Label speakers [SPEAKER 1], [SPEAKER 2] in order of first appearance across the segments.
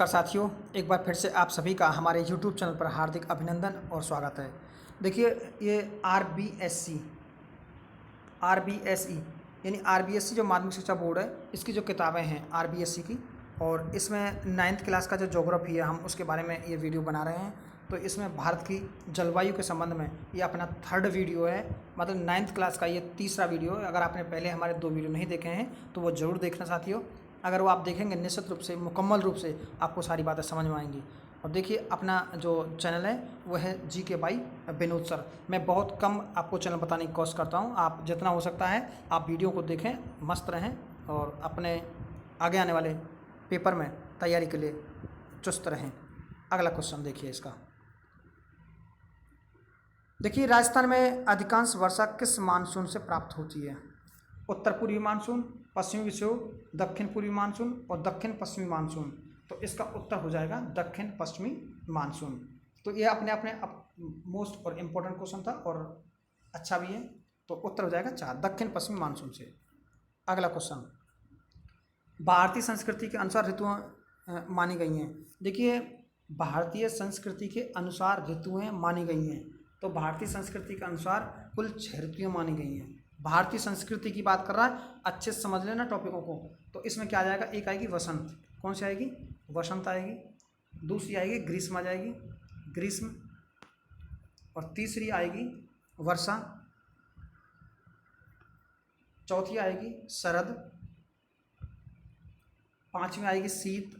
[SPEAKER 1] नमस्कार साथियों, एक बार फिर से आप सभी का हमारे YouTube चैनल पर हार्दिक अभिनंदन और स्वागत है। देखिए, ये आरबीएसई यानी आरबीएसई जो माध्यमिक शिक्षा बोर्ड है, इसकी जो किताबें हैं आरबीएसई की, और इसमें 9th क्लास का जो ज्योग्राफी है, हम उसके बारे में ये वीडियो बना रहे हैं। तो इसमें भारत की जलवायु के संबंध में ये अपना 3rd वीडियो है, मतलब 9th क्लास का ये तीसरा वीडियो है। अगर आपने पहले हमारे 2 वीडियो नहीं देखे हैं तो वो ज़रूर देखना साथियों। अगर वो आप देखेंगे निश्चित रूप से, मुकम्मल रूप से आपको सारी बातें समझ में आएंगी। और देखिए, अपना जो चैनल है वो है जीके बाई विनोद सर। मैं बहुत कम आपको चैनल बताने की कोशिश करता हूँ। आप जितना हो सकता है आप वीडियो को देखें, मस्त रहें और अपने आगे आने वाले पेपर में तैयारी के लिए चुस्त रहें। अगला क्वेश्चन देखिए इसका। देखिए, राजस्थान में अधिकांश वर्षा किस मानसून से प्राप्त होती है? उत्तर पूर्वी मानसून, पश्चिमी विक्षोभ, दक्षिण पूर्वी मानसून और दक्षिण पश्चिमी मानसून। तो इसका उत्तर हो जाएगा दक्षिण पश्चिमी मानसून। तो ये अपने अपने मोस्ट और इम्पोर्टेंट क्वेश्चन था और अच्छा भी है। तो उत्तर हो जाएगा 4, दक्षिण पश्चिमी मानसून से। अगला क्वेश्चन, भारतीय संस्कृति के अनुसार ऋतुएं मानी गई हैं। देखिए, भारतीय संस्कृति के अनुसार ऋतुएं मानी गई हैं। तो भारतीय संस्कृति के अनुसार कुल 6 ऋतुएं मानी गई हैं। भारतीय संस्कृति की बात कर रहा है, अच्छे से समझ लेना टॉपिकों को। तो इसमें क्या आ जाएगा, एक आएगी वसंत। कौन सी आएगी? वसंत आएगी। दूसरी आएगी ग्रीष्म आ जाएगी, ग्रीष्म। और तीसरी आएगी वर्षा। चौथी आएगी शरद। पांचवी आएगी शीत।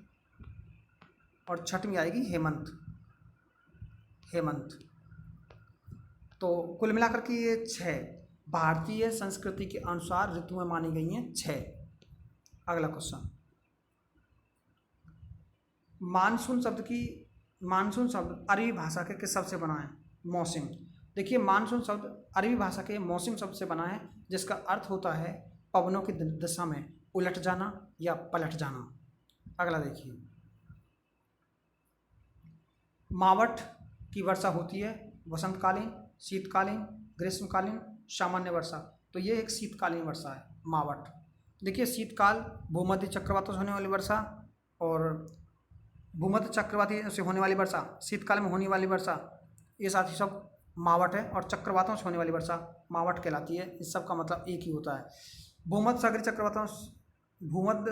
[SPEAKER 1] और छठवीं आएगी हेमंत। तो कुल मिलाकर के ये 6 भारतीय संस्कृति के अनुसार ऋतुएं मानी गई हैं, 6। अगला क्वेश्चन, मानसून शब्द अरबी भाषा के किस शब्द से बना है? मौसम। देखिए, मानसून शब्द अरबी भाषा के मौसम शब्द से बना है, जिसका अर्थ होता है पवनों की दिशा में उलट जाना या पलट जाना। अगला देखिए, मावठ की वर्षा होती है वसंतकालीन, शीतकालीन, ग्रीष्मकालीन, सामान्य वर्षा। तो ये एक शीतकालीन वर्षा है मावठ। देखिए, शीतकाल भूमध्य चक्रवातों से होने वाली वर्षा, और भूमध्य चक्रवाती से होने वाली वर्षा, शीतकाल में होने वाली वर्षा, ये साथी सब मावठ है। और चक्रवातों से होने वाली वर्षा मावठ कहलाती है। इस सब का मतलब एक ही होता है। भूमध्य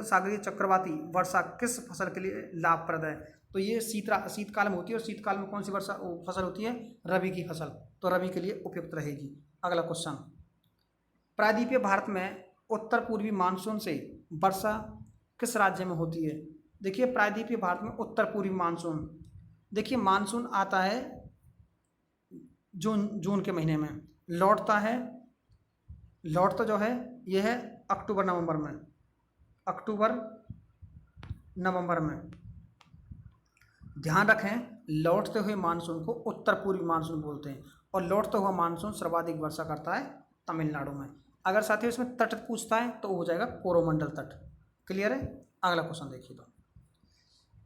[SPEAKER 1] सागरीय चक्रवाती वर्षा किस फसल के लिए लाभप्रद है? तो ये शीतकाल में होती है। और शीतकाल में कौन सी फसल होती है? रबी की फसल। तो रबी के लिए उपयुक्त रहेगी। अगला क्वेश्चन, प्रायद्वीपीय भारत में उत्तर पूर्वी मानसून से वर्षा किस राज्य में होती है? देखिए, प्रायद्वीपीय भारत में उत्तर पूर्वी मानसून, देखिए मानसून आता है जून के महीने में, लौटता जो है यह है अक्टूबर नवंबर में। ध्यान रखें, लौटते हुए मानसून को उत्तर पूर्वी मानसून बोलते हैं। और लौटता हुआ मानसून सर्वाधिक वर्षा करता है तमिलनाडु में। अगर साथियों इसमें तट पूछता है तो हो जाएगा कोरोमंडल तट। क्लियर है? अगला क्वेश्चन देखिए। तो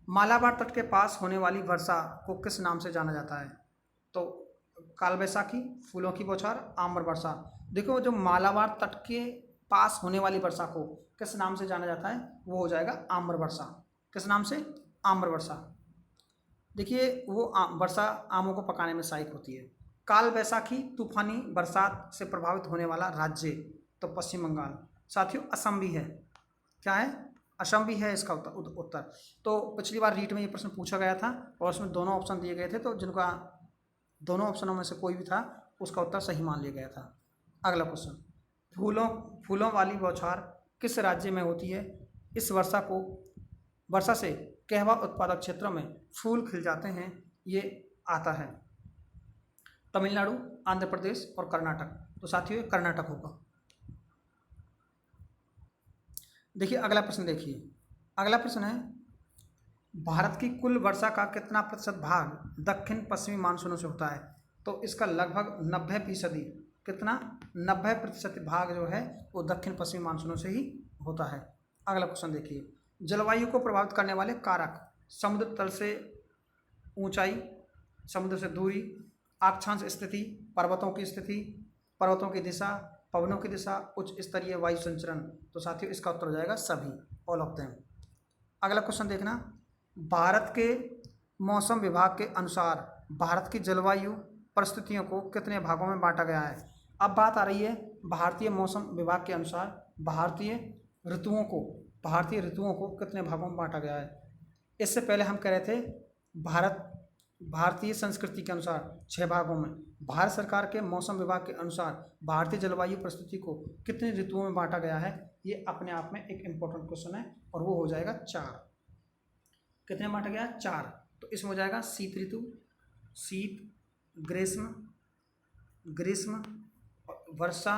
[SPEAKER 1] मालाबार तट के पास होने वाली वर्षा को किस नाम से जाना जाता है? तो काल बैसाखी, फूलों की बौछार, आम्र वर्षा। देखो, जो मालाबार तट के पास होने वाली वर्षा को किस नाम से जाना जाता है? वो हो जाएगा आम्र वर्षा। किस नाम से? आम्र वर्षा। देखिए, वो वर्षा आमों को पकाने में सहायक होती है। काल बैसाखी तूफानी बरसात से प्रभावित होने वाला राज्य, तो पश्चिम बंगाल। साथियों, असम भी है। क्या है? असम भी है इसका उत्तर। तो पिछली बार रीट में ये प्रश्न पूछा गया था और उसमें दोनों ऑप्शन दिए गए थे। तो जिनका दोनों ऑप्शनों में से कोई भी था उसका उत्तर सही मान लिया गया था। अगला क्वेश्चन, फूलों वाली बौछार किस राज्य में होती है? इस वर्षा से कहवा उत्पादक क्षेत्रों में फूल खिल जाते हैं। ये आता है तमिलनाडु, आंध्र प्रदेश और कर्नाटक। तो साथियों, कर्नाटक होगा। देखिए, अगला प्रश्न देखिए। अगला प्रश्न है, भारत की कुल वर्षा का कितना प्रतिशत भाग दक्षिण पश्चिमी मानसूनों से होता है? तो इसका लगभग 90%, कितना? 90% भाग जो है वो दक्षिण पश्चिमी मानसूनों से ही होता है। अगला क्वेश्चन देखिए, जलवायु को प्रभावित करने वाले कारक, समुद्र तल से ऊंचाई, समुद्र से दूरी, अक्षांश स्थिति, पर्वतों की स्थिति, पर्वतों की दिशा, पवनों की दिशा, उच्च स्तरीय वायु संचरण। तो साथियों, इसका उत्तर हो जाएगा सभी, ऑल ऑफ देम। अगला क्वेश्चन देखना, भारत के मौसम विभाग के अनुसार भारत की जलवायु परिस्थितियों को कितने भागों में बांटा गया है। अब बात आ रही है भारतीय मौसम विभाग के अनुसार भारतीय ऋतुओं को कितने भागों में बांटा गया है। इससे पहले हम कह रहे थे भारत भारतीय संस्कृति के अनुसार 6 भागों में। भारत सरकार के मौसम विभाग के अनुसार भारतीय जलवायु परिस्थिति को कितने ऋतुओं में बांटा गया है, ये अपने आप में एक इम्पोर्टेंट क्वेश्चन है और वो हो जाएगा 4। कितने बांटा गया? 4। तो इसमें हो जाएगा शीत ऋतु, शीत, ग्रीष्म, वर्षा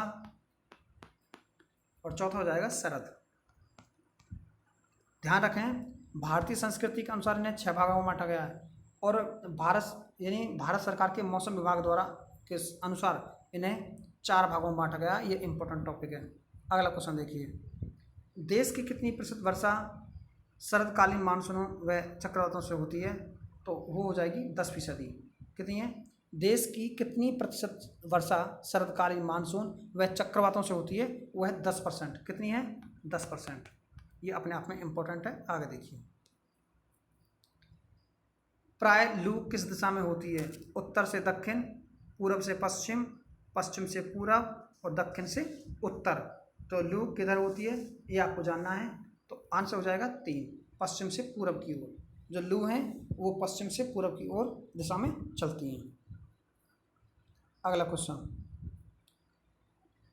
[SPEAKER 1] और चौथा हो जाएगा शरद। ध्यान रखें भारतीय संस्कृति के अनुसार इन्हें 6 भागों में बांटा गया है और भारत सरकार के मौसम विभाग द्वारा के अनुसार इन्हें 4 भागों में बांटा गया। ये इंपॉर्टेंट टॉपिक है। अगला क्वेश्चन देखिए, देश की कितनी प्रतिशत वर्षा शरदकालीन मानसूनों व चक्रवातों से होती है? तो वो हो जाएगी 10%। कितनी है? देश की कितनी प्रतिशत वर्षा शरदकालीन मानसून व चक्रवातों से होती है? वो है 10%। कितनी है? 10%। ये अपने आप में इम्पोर्टेंट है। आगे देखिए, प्राय लू किस दिशा में होती है? उत्तर से दक्षिण, पूरब से पश्चिम, पश्चिम से पूरब और दक्षिण से उत्तर। तो लू किधर होती है ये आपको जानना है। तो आंसर हो जाएगा 3, पश्चिम से पूरब की ओर। जो लू हैं वो पश्चिम से पूरब की ओर दिशा में चलती हैं। अगला क्वेश्चन,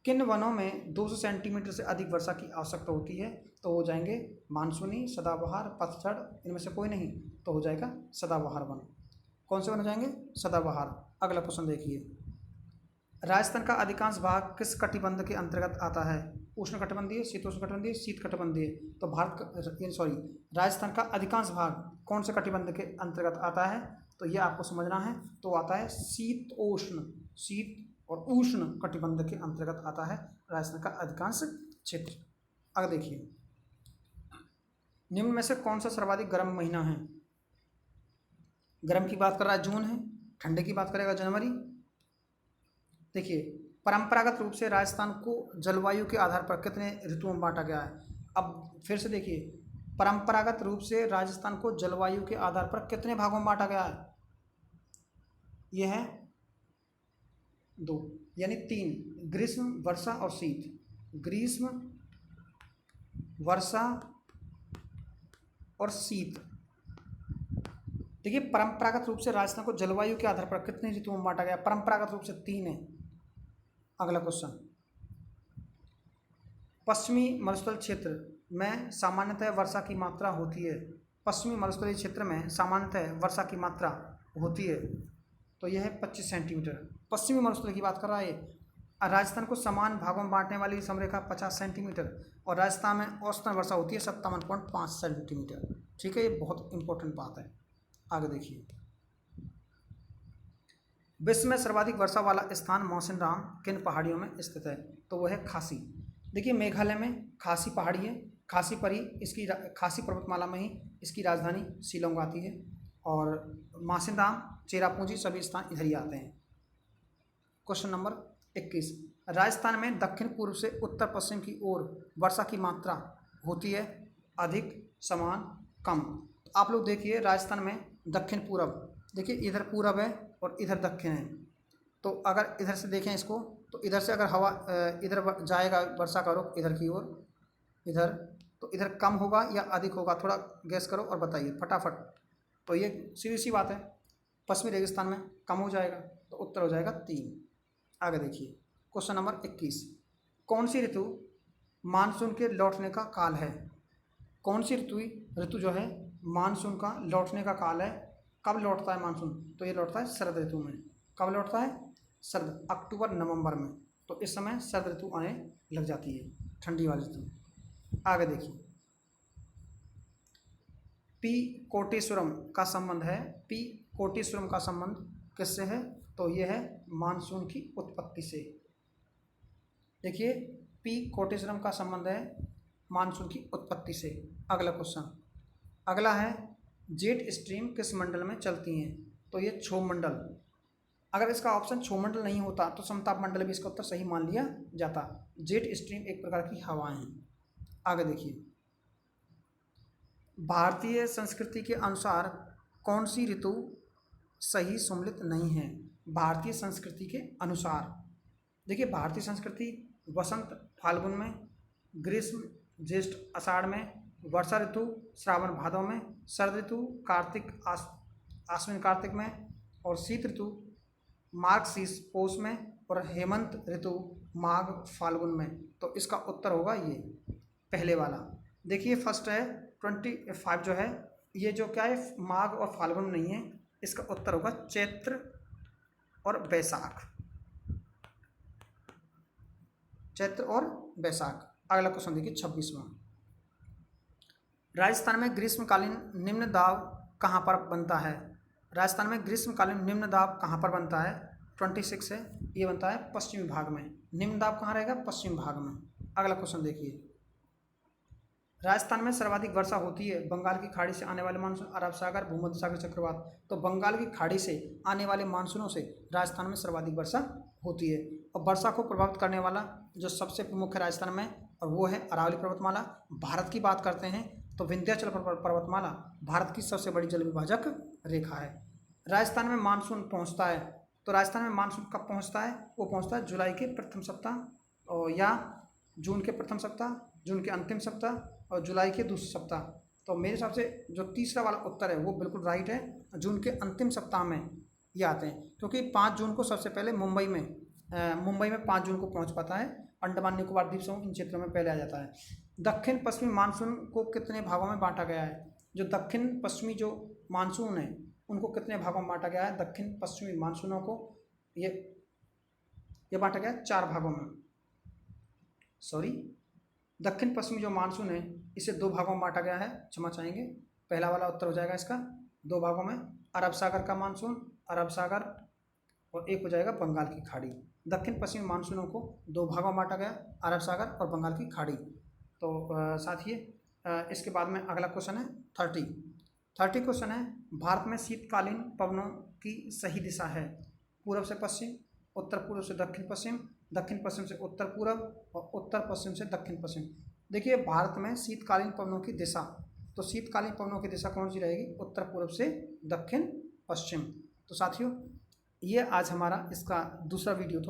[SPEAKER 1] किन वनों में 200 सेंटीमीटर से अधिक वर्षा की आवश्यकता होती है? तो हो जाएंगे मानसूनी, सदाबहार, पतझड़, इनमें से कोई नहीं। तो हो जाएगा सदाबहार वन। कौन से वन हो जाएंगे? सदाबहार। अगला क्वेश्चन देखिए, राजस्थान का अधिकांश भाग किस कटिबंध के अंतर्गत आता है? उष्णकटिबंधीय, शीतोष्णकटिबंधीय, शीतकटिबंधीय। तो राजस्थान का अधिकांश भाग कौन से कटिबंध के अंतर्गत आता है? तो ये आपको समझना है। तो आता है शीत और उष्ण कटिबंध के अंतर्गत आता है राजस्थान का अधिकांश क्षेत्र। अगर देखिए, निम्न में से कौन सा सर्वाधिक गर्म महीना है? गर्म की बात कर रहा है जून है, ठंडे की बात करेगा जनवरी। देखिए, परंपरागत रूप से राजस्थान को जलवायु के आधार पर कितने ऋतुओं में बांटा गया है? अब फिर से देखिए, परंपरागत रूप से राजस्थान को जलवायु के आधार पर कितने भागों में बांटा गया है? यह है 2, यानी 3, ग्रीष्म, वर्षा और शीत। ग्रीष्म, वर्षा और शीत। देखिए, परंपरागत रूप से राजस्थान को जलवायु के आधार पर कितने ऋतुओं में बांटा गया? परंपरागत रूप से 3 है। अगला क्वेश्चन, पश्चिमी मरुस्थल क्षेत्र में सामान्यतः वर्षा की मात्रा होती है। पश्चिमी मरुस्थलीय क्षेत्र में सामान्यतः वर्षा की मात्रा होती है। तो यह है 25 सेंटीमीटर। पश्चिमी मरुस्थल की बात कर रहा है। राजस्थान को समान भागों में बांटने वाली समरेखा 50 सेंटीमीटर और राजस्थान में औसतन वर्षा होती है 57.5 सेंटीमीटर। ठीक है, ये बहुत इंपॉर्टेंट बात है। आगे देखिए, विश्व में सर्वाधिक वर्षा वाला स्थान मौसिनराम किन पहाड़ियों में स्थित है? तो वह है खासी। देखिए, मेघालय में खासी पहाड़ी है। खासी खासी पर्वतमाला में ही इसकी राजधानी शिलोंग आती है और मौसिनराम, चेरापूंजी सभी स्थान इधर ही आते हैं। क्वेश्चन नंबर 21, राजस्थान में दक्षिण पूर्व से उत्तर पश्चिम की ओर वर्षा की मात्रा होती है अधिक, समान, कम। आप लोग देखिए, राजस्थान में दक्षिण पूरब, देखिए इधर पूरब है और इधर दक्षिण है। तो अगर इधर से देखें इसको, तो इधर से अगर हवा इधर जाएगा वर्षा का रुख इधर की ओर, इधर, तो इधर कम होगा या अधिक होगा? थोड़ा गैस करो और बताइए फटाफट। तो ये सीधी सी बात है, पश्चिमी रेगिस्तान में कम हो जाएगा, तो उत्तर हो जाएगा 3। आगे देखिए, क्वेश्चन नंबर 21, कौन सी ऋतु मानसून के लौटने का काल है? कौन सी ऋतु जो है मानसून का लौटने का काल है? कब लौटता है मानसून? तो ये लौटता है शरद ऋतु में। कब लौटता है? शरद, अक्टूबर नवंबर में। तो इस समय शरद ऋतु आने लग जाती है, ठंडी वाली ऋतु। आगे देखिए, पी कोटेश्वरम का संबंध है। पी कोटेश्वरम का संबंध किससे है? तो यह है मानसून की उत्पत्ति से। देखिए, पी कोटेश्वरम का संबंध है मानसून की उत्पत्ति से। अगला क्वेश्चन, अगला है जेट स्ट्रीम किस मंडल में चलती हैं? तो ये क्षोभ मंडल। अगर इसका ऑप्शन क्षोभ मंडल नहीं होता तो समताप मंडल भी इसका उत्तर सही मान लिया जाता। जेट स्ट्रीम एक प्रकार की हवाएं हैं। आगे देखिए, भारतीय संस्कृति के अनुसार कौन सी ऋतु सही सम्मिलित नहीं है? भारतीय संस्कृति के अनुसार देखिए, भारतीय संस्कृति वसंत फाल्गुन में, ग्रीष्म ज्येष्ठ आषाढ़ में, वर्षा ऋतु श्रावण भादव में, शरद ऋतु कार्तिक आश्विन कार्तिक में, और शीत ऋतु मार्ग शीर्ष पौष में, और हेमंत ऋतु माघ फाल्गुन में। तो इसका उत्तर होगा ये पहले वाला। देखिए फर्स्ट है 25 जो है, ये जो क्या है माघ और फाल्गुन नहीं है, इसका उत्तर होगा चैत्र और बैसाख। चैत्र और बैसाख। अगला क्वेश्चन देखिए 26वां। राजस्थान में ग्रीष्मकालीन निम्न दाब कहाँ पर बनता है? राजस्थान में ग्रीष्मकालीन निम्न दाब कहाँ पर बनता है? 26 है, ये बनता है पश्चिमी भाग में। निम्न दाब कहाँ रहेगा? पश्चिमी भाग में। अगला क्वेश्चन देखिए, राजस्थान में सर्वाधिक वर्षा होती है? बंगाल की खाड़ी से आने वाले मानसून, अरब सागर, भूमध्य सागर चक्रवात। तो बंगाल की खाड़ी से आने वाले मानसूनों से राजस्थान में सर्वाधिक वर्षा होती है। और वर्षा को प्रभावित करने वाला जो सबसे प्रमुख है राजस्थान में, और वो है अरावली पर्वतमाला। भारत की बात करते हैं तो विंध्याचल पर्वतमाला भारत की सबसे बड़ी जल विभाजक रेखा है। राजस्थान में मानसून पहुँचता है, तो राजस्थान में मानसून कब पहुँचता है? वो पहुँचता है जुलाई के प्रथम सप्ताह और या जून के प्रथम सप्ताह, जून के अंतिम सप्ताह और जुलाई के दूसरे सप्ताह। तो मेरे हिसाब से जो तीसरा वाला उत्तर है वो बिल्कुल राइट है, जून के अंतिम सप्ताह में ये आते हैं, क्योंकि 5 जून को सबसे पहले मुंबई में 5 जून को पहुंच पाता है। अंडमान निकोबार द्वीप समूह इन क्षेत्रों में पहले आ जाता है। दक्षिण पश्चिमी मानसून को कितने भागों में बांटा गया है? जो दक्षिण पश्चिमी जो मानसून है उनको कितने भागों में बांटा गया है? दक्षिण पश्चिमी मानसूनों को ये बांटा गया है 4 भागों में। दक्षिण पश्चिमी जो मानसून है इसे 2 भागों में बांटा गया है, क्षमा चाहेंगे। पहला वाला उत्तर हो जाएगा इसका 2 भागों में, अरब सागर का मानसून, अरब सागर, और एक हो जाएगा बंगाल की खाड़ी। दक्षिण पश्चिमी मानसूनों को 2 भागों में बांटा गया, अरब सागर और बंगाल की खाड़ी। तो साथियों, इसके बाद में अगला क्वेश्चन है 30 क्वेश्चन है, भारत में शीतकालीन पवनों की सही दिशा है? पूर्व से पश्चिम, उत्तर पूर्व से दक्षिण पश्चिम, दक्षिण पश्चिम से उत्तर पूर्व और उत्तर पश्चिम से दक्षिण पश्चिम। देखिए भारत में शीतकालीन पवनों की दिशा, तो शीतकालीन पवनों की दिशा कौन सी रहेगी? उत्तर पूर्व से दक्षिण पश्चिम। तो साथियों, ये आज हमारा इसका दूसरा वीडियो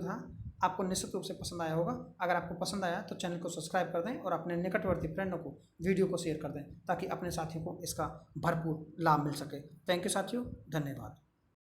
[SPEAKER 1] था। आपको निश्चित रूप से पसंद आया होगा। अगर आपको पसंद आया तो चैनल को सब्सक्राइब कर दें और अपने निकटवर्ती फ्रेंडों को वीडियो को शेयर कर दें, ताकि अपने साथियों को इसका भरपूर लाभ मिल सके। थैंक यू साथियों, धन्यवाद।